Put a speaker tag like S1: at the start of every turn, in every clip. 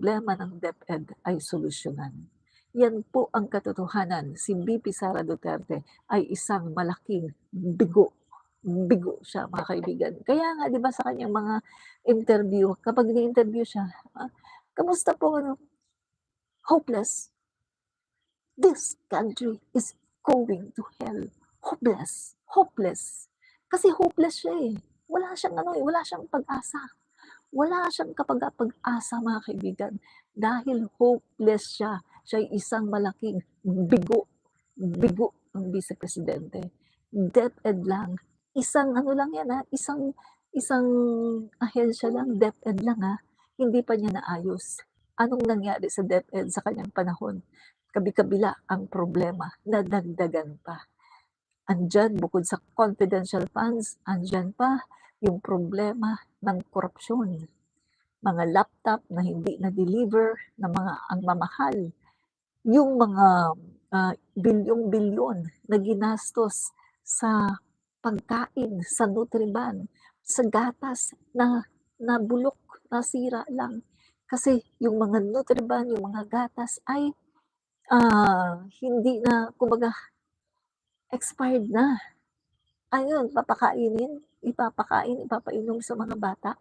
S1: problema ng DepEd ay solusyonan. Yan po ang katotohanan. Si VP Sara Duterte ay isang malaking bigo. Bigo siya, mga kaibigan. Kaya nga 'di ba sa kanyang mga interview, kapag ini-interview siya, "Kamusta po ano?" "Hopeless. This country is going to hell. Hopeless, hopeless." Kasi hopeless siya, eh. Wala siyang ano, eh, wala siyang pag-asa. Wala siyang pag-asa, mga kaibigan, dahil hopeless siya. Siya'y isang malaking bigo, bigo ng Vice Presidente. DepEd lang, isang ano lang 'yan, isang isang ahensya lang, DepEd lang, hindi pa niya naayos. Anong nangyari sa DepEd sa kanyang panahon? Kabi-kabila ang problema, nadagdagan pa. Andiyan bukod sa confidential funds, andiyan pa yung problema ng korupsyon. Mga laptop na hindi na-deliver na mga ang mamahal, yung mga, bilyong-bilyon na ginastos sa pagkain, sa Nutriban, sa gatas na nabulok, nasira lang. Kasi yung mga Nutriban, yung mga gatas ay, hindi na kumbaga expired na. Ayun, ipapainom sa mga bata,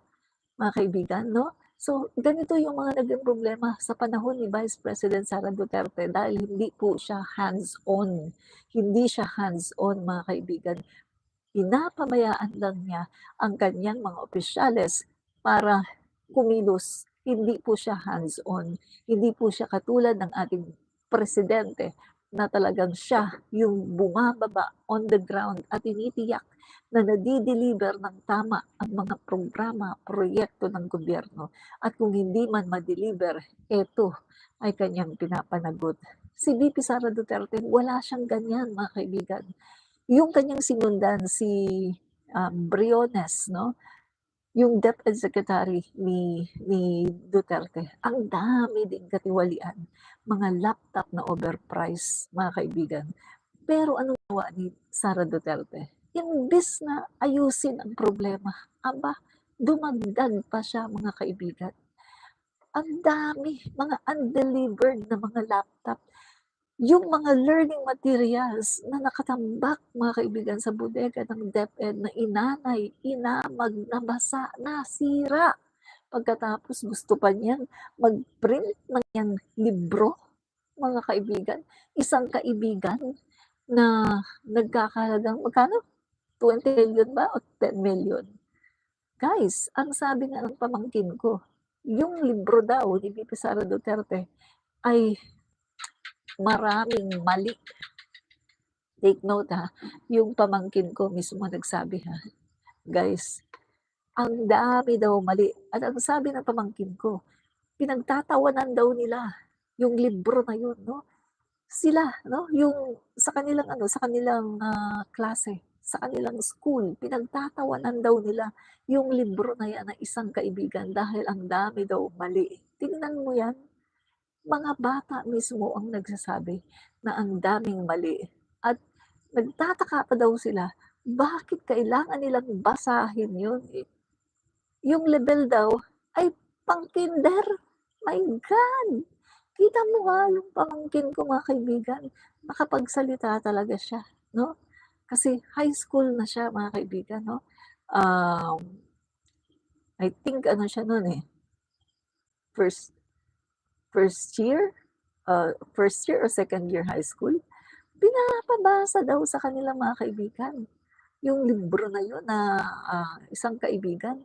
S1: mga kaibigan, 'no? So, ganito yung mga naging problema sa panahon ni Vice President Sara Duterte dahil hindi po siya hands-on. Hindi siya hands-on, mga kaibigan. Pinapabayaan lang niya ang kaniyang mga opisyales para kumilos. Hindi po siya hands-on. Hindi po siya katulad ng ating presidente na talagang siya yung bumababa on the ground at tinitiyak na nade-deliver ng tama ang mga programa, proyekto ng gobyerno. At kung hindi man ma-deliver, eto ay kanyang pinapanagot. Si VP Sara Duterte, wala siyang ganyan, mga kaibigan. Yung kanyang sinundan si, Briones 'no, yung DepEd Secretary ni Duterte, ang dami ding katiwalian, mga laptop na overpriced, mga kaibigan. Pero anong ginawa ni Sara Duterte? Imbes na ayusin ang problema, aba, dumagdag pa siya, mga kaibigan. Ang dami, mga undelivered na mga laptop. Yung mga learning materials na nakatambak, mga kaibigan, sa bodega ng DepEd na inanay, inamag, nabasa, nasira. Pagkatapos gusto pa niyan mag-print ng 'yang libro, mga kaibigan. Isang kaibigan na nagkakahalagang magkano, 20 million ba o 10 million. Guys, ang sabi nga ng pamangkin ko, yung libro daw ni VP Sara Duterte ay maraming mali. Take note, yung pamangkin ko mismo nagsabi, "Guys, ang dami daw mali." At ang sabi ng pamangkin ko, pinagtatawanan daw nila yung libro na yun 'no. Sila 'no, yung sa kanilang ano, sa kanilang, klase, sa kanilang school, pinagtatawanan daw nila yung libro na yan ng isang kaibigan dahil ang dami daw mali. Tingnan mo yan, mga bata mismo ang nagsasabi na ang daming mali at nagtataka pa daw sila, bakit kailangan nilang basahin yun, eh, yung level daw ay pang-kinder. My God! Kita mo yung pamangkin ko, mga kaibigan, nakapagsalita talaga siya 'no, kasi high school na siya, mga kaibigan 'no. Um, I think ano siya nun, first first year, first year or second year high school. Pinapabasa daw sa kanilang mga kaibigan. Yung libro na yun na, isang kaibigan,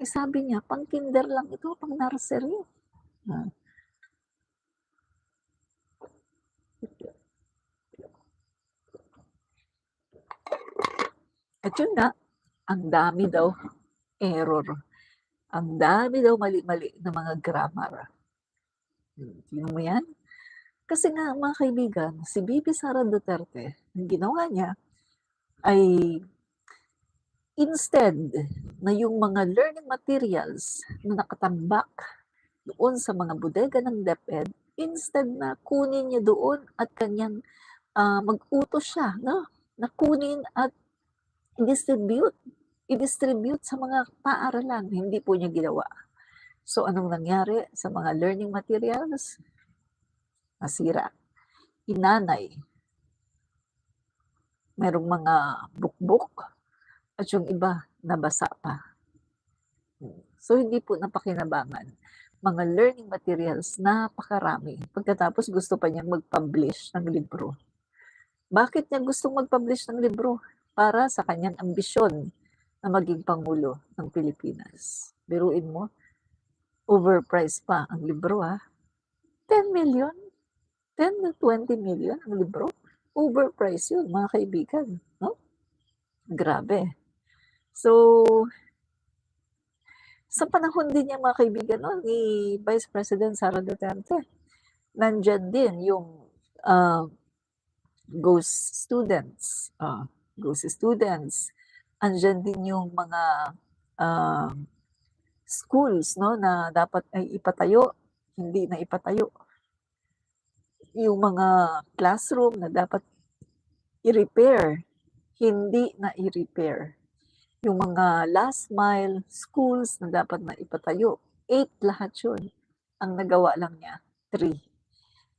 S1: sabi niya pang-kinder lang ito, pang-nursery. Ah, at yun nga, ang dami daw error, ang dami daw mali-mali na mga grammar. Tingnan mo yan? Kasi nga, mga kaibigan, si VP Sara Duterte, ang ginawa niya ay instead na yung mga learning materials na nakatambak doon sa mga bodega ng DepEd, instead na kunin niya doon at kanyang, mag-utos siya 'no, na kunin at i-distribute sa mga paaralan, hindi po niya ginawa. So, anong nangyari sa mga learning materials? Nasira. Inanay. Merong mga bukbok at yung iba nabasa pa. So, hindi po napakinabangan. Mga learning materials, napakarami. Pagkatapos gusto pa niyang mag-publish ng libro. Bakit niya gustong mag-publish ng libro? Para sa kanyang ambisyon na maging Pangulo ng Pilipinas. Biruin mo, overpriced pa ang libro 10 million? 10 to 20 million ang libro? Overpriced yun, mga kaibigan. No? Grabe. So, sa panahon din niya, mga kaibigan, ni Vice President Sara Duterte, nandyan din yung ghost students. Andyan din yung mga schools, no, na dapat ay ipatayo, hindi na ipatayo. Yung mga classroom na dapat i-repair, hindi na i-repair. Yung mga last mile schools na dapat na ipatayo, 8 lahat yun. Ang nagawa lang niya, 3.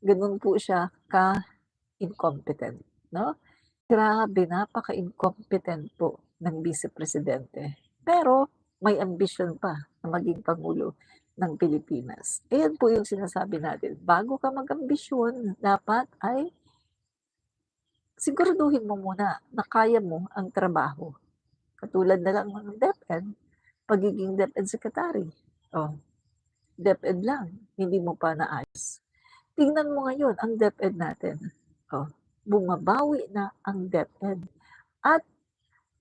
S1: Ganun po siya ka-incompetent. No? Grabe, napaka-incompetent po ng Vice Presidente. Pero may ambition pa na maging Pangulo ng Pilipinas. Ayan po yung sinasabi natin. Bago ka mag-ambisyon, dapat ay siguraduhin mo muna na kaya mo ang trabaho. Katulad na lang ng DepEd, pagiging DepEd Secretary. DepEd lang, hindi mo pa naayos. Tingnan mo ngayon ang DepEd natin. Bumabawi na ang DepEd. At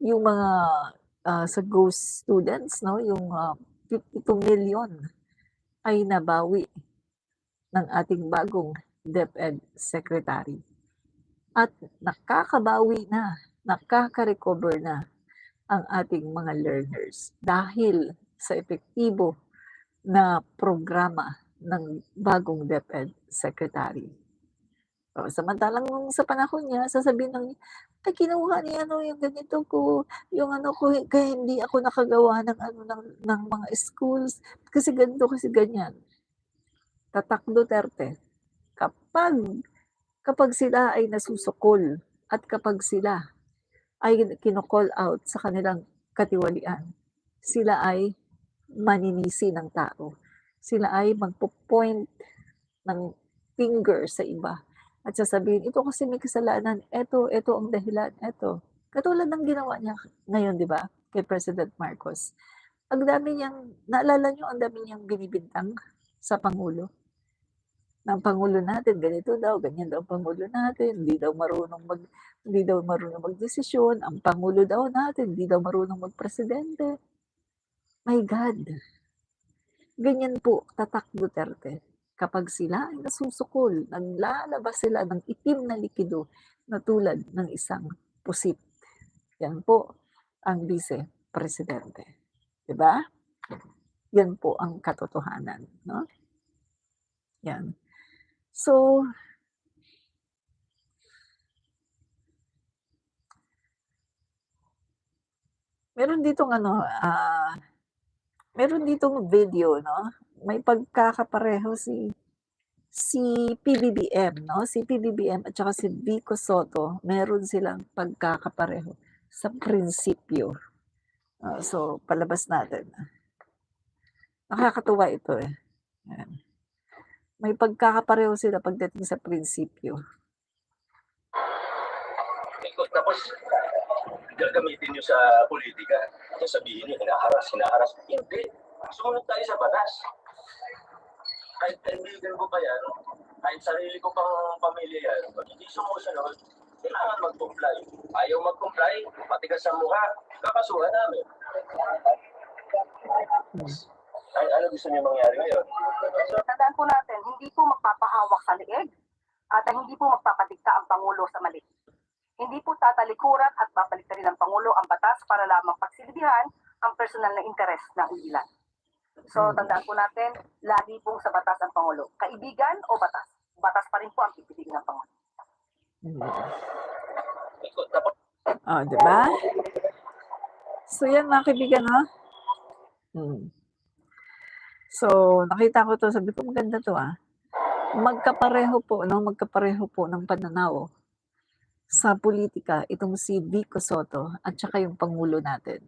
S1: yung mga sa ghost students, no, yung 52 million ay nabawi ng ating bagong DepEd Secretary. At nakakabawi na, nakaka-recover na ang ating mga learners dahil sa epektibo na programa ng bagong DepEd Secretary. Samantalang sa panahon niya, sasabihin ng ay kinuha niya yung ganito ko, yung ko, kaya hindi ako nakagawa ng mga schools, kasi ganito, kasi ganyan. Tatak Duterte, kapag sila ay nasusukol at kapag sila ay kino-call out sa kanilang katiwalian, sila ay maninisi ng tao. Sila ay magpo-point ng finger sa iba at sasabihin, ito kasi may kasalanan, ito ang dahilan, ito. Katulad ng ginawa niya ngayon, di ba, kay President Marcos. Ang dami niyang, naalala niyo, ang dami niyang binibintang sa Pangulo. Ng Pangulo natin, ganito daw, ganyan daw ang Pangulo natin, hindi daw marunong magdesisyon, ang Pangulo daw natin, hindi daw marunong magpresidente. My God! Ganyan po, tatak Duterte. Kapag sila ay nasusukol, naglalabas sila ng itim na likido na tulad ng isang pusit. Yan po ang Vice Presidente. Diba? Yan po ang katotohanan. No? Yan. So, meron ditong video, no? May pagkakapareho si PBBM, no? Si PBBM at saka si Vico Soto, meron silang pagkakapareho sa prinsipyo. So, palabas natin. Nakakatuwa ito Yan. May pagkakapareho sila pagdating sa prinsipyo.
S2: Tapos, gagamitin nyo sa politika. Sabihin nyo, hinaharas. Hindi. Sumunod tayo sa batas. Kahit kaibigan ko pa yan, kahit sarili ko pang pamilya yan, pag hindi sumusunod, kailangan mag-comply. Ayaw mag-comply, matigas sa mukha, kakasuhan namin. Ano gusto niyo mangyari ngayon?
S3: So, tandaan po natin, hindi po magpapahawak sa leeg at hindi po magpapadikta ang Pangulo sa mali. Hindi po tatalikuran at babaliktarin ng Pangulo ang batas para lamang pagsilbihan ang personal na interes ng ilan. So, tandaan po natin, lagi pong sa batas ang Pangulo. Kaibigan o batas? Batas pa rin po ang pipiliin ng Pangulo.
S1: Diba? So, yan mga kaibigan, So, nakita ko 'to, sabi ko, "Maganda 'to, ah." Magkapareho po 'no, magkapareho po ng pananaw sa pulitika itong si Vico Soto at saka yung pangulo natin.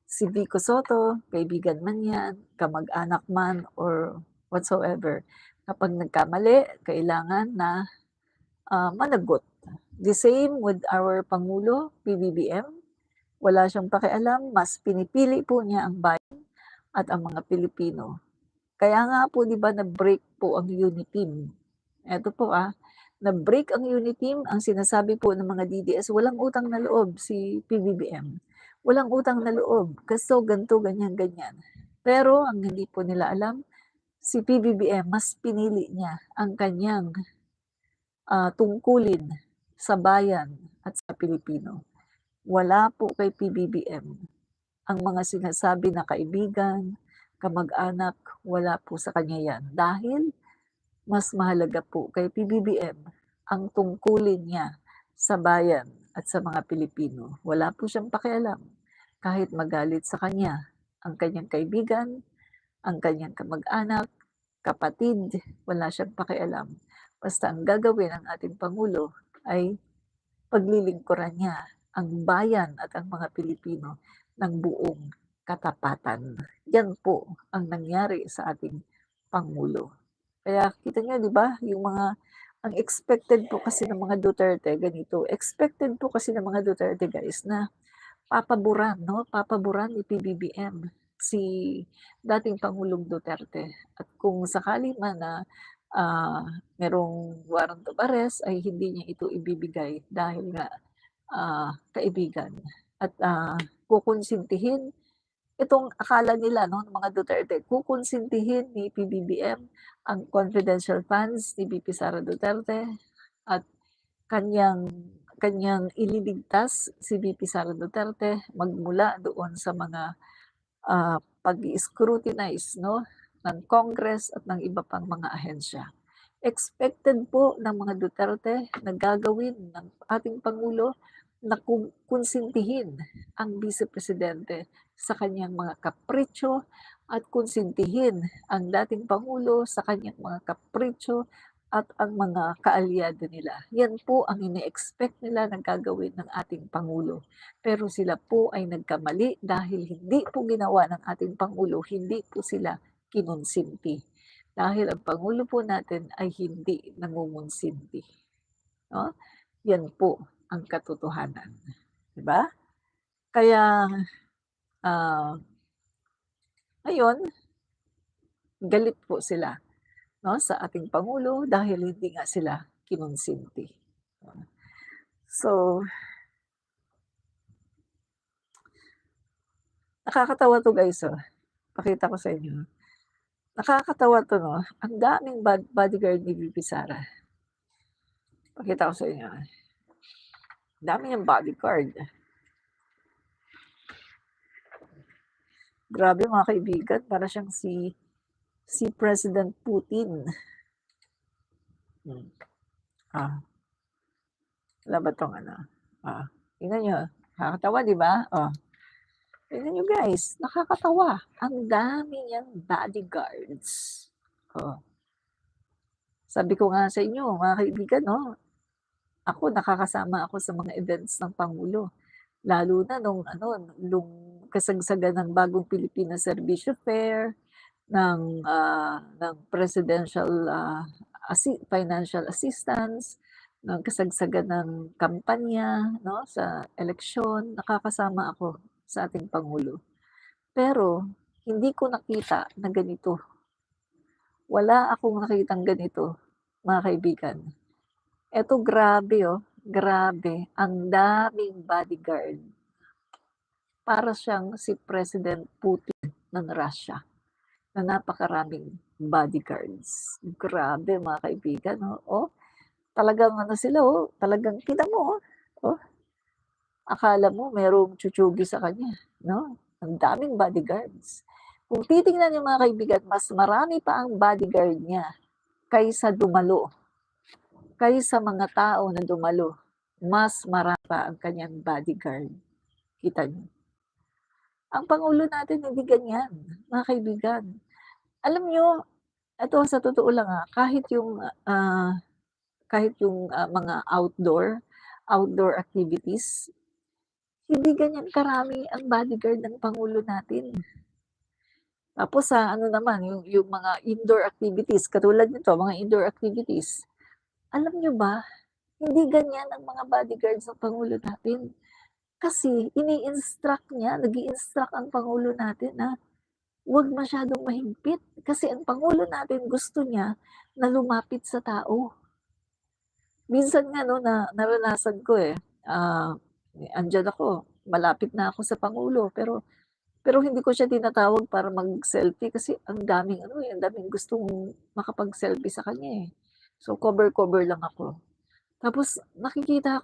S1: Si Vico Soto, kaibigan man 'yan, kamag-anak man or whatsoever, kapag nagkamali kailangan na, managot. The same with our pangulo, PBBM, wala siyang pakialam, mas pinipili po niya ang bayan at ang mga Pilipino. Kaya nga po 'di ba na-break po ang UNITEAM. Eto po, na-break ang UNITEAM, ang sinasabi po ng mga DDS, walang utang na loob si PBBM. Walang utang na loob, kaso ganito, ganyan, ganyan. Pero ang hindi po nila alam, si PBBM mas pinili niya ang kanyang, tungkulin sa bayan at sa Pilipino. Wala po kay PBBM ang mga sinasabi na kaibigan, kamag-anak, wala po sa kanya 'yan. Dahil mas mahalaga po kay PBBM ang tungkulin niya sa bayan at sa mga Pilipino. Wala po siyang pakialam kahit magalit sa kanya ang kanyang kaibigan, ang kanyang kamag-anak, kapatid, wala siyang pakialam. Basta ang gagawin ng ating Pangulo ay paglilingkuran niya ang bayan at ang mga Pilipino ng buong katapatan. Yan po ang nangyari sa ating Pangulo. Kaya kita niyo 'di ba, ang expected po kasi ng mga Duterte ganito, expected po kasi ng mga Duterte guys na papaburan 'no, papaburan ni PBBM si dating Pangulong Duterte. At kung sakali man na, merong warrant of arrest ay hindi niya ito ibibigay dahil nga, kaibigan at, kukonsintihin itong akala nila 'no, ng mga Duterte, kukonsintihin ni PBBM ang confidential funds ni VP Sara Duterte at kanyang kanyang ililigtas si VP Sara Duterte magmula doon sa mga, pag-i-scrutinize 'no, ng Congress at ng iba pang mga ahensya. Expected po ng mga Duterte na gagawin ng ating Pangulo na konsintihin ang Vice Presidente sa kanyang mga kapritsyo at konsintihin ang dating Pangulo sa kanyang mga kapritsyo at ang mga kaalyado nila. Yan po ang ine-expect nila na gagawin ng ating Pangulo. Pero sila po ay nagkamali dahil hindi po ginawa ng ating Pangulo, hindi po sila kinonsinti. Dahil ang Pangulo po natin ay hindi nangungonsinti. No? Yan po ang katotohanan. 'Di ba? Kaya, ngayon, galit po sila 'no, sa ating Pangulo dahil hindi nga sila kinonsinti. So, nakakatawa 'to guys, pakita ko sa inyo. Nakakatawa 'to 'no, ang daming bodyguard ni VP Sara. Pakita ko sa inyo, dami niyang bodyguard. Grabe mga kaibigan, para siyang si President Putin. Wala ba 'tong ano, tingnan niyo, nakakatawa 'di ba? Tingnan niyo guys, nakakatawa. Ang dami niyang bodyguards. Sabi ko nga sa inyo mga kaibigan 'no, nakakasama ako sa mga events ng Pangulo. Lalo na nung kasagsagan ng bagong Pilipinas Servisyo Fair, ng presidential, financial assistance, ng kasagsagan ng kampanya 'no, sa eleksyon, nakakasama ako sa ating Pangulo. Pero hindi ko nakita na ganito. Wala akong nakitang ganito, mga kaibigan. Eto grabe grabe, ang daming bodyguard. Para siyang si President Putin ng Russia na napakaraming bodyguards. Grabe mga kaibigan, talagang sila, talagang kita mo, akala mo merong tsutsуги sa kanya, 'no? Ang daming bodyguards. Kung titingnan niyo mga kaibigan, mas marami pa ang bodyguard niya kaysa dumalo. Kaysa mga tao na dumalo, mas marami pa ang kanyang bodyguard. Kita niyo. Ang Pangulo natin hindi ganyan, mga kaibigan. Alam niyo, eto sa totoo lang, kahit yung mga outdoor activities, hindi ganyan karami ang bodyguard ng pangulo natin. Tapos sa ano naman, yung mga indoor activities, katulad nito, mga indoor activities, alam niyo ba, hindi ganyan ang mga bodyguards ng pangulo natin. Kasi nag-i-instruct ang pangulo natin na huwag masyadong mahigpit. Kasi ang pangulo natin gusto niya na lumapit sa tao. Minsan nga 'no, naranasan ko, andiyan ako, malapit na ako sa pangulo, pero hindi ko siya tinatawag para mag-selfie kasi ang daming gustong makapag-selfie sa kanya, eh. So, cover-cover lang ako. Tapos nakikita ko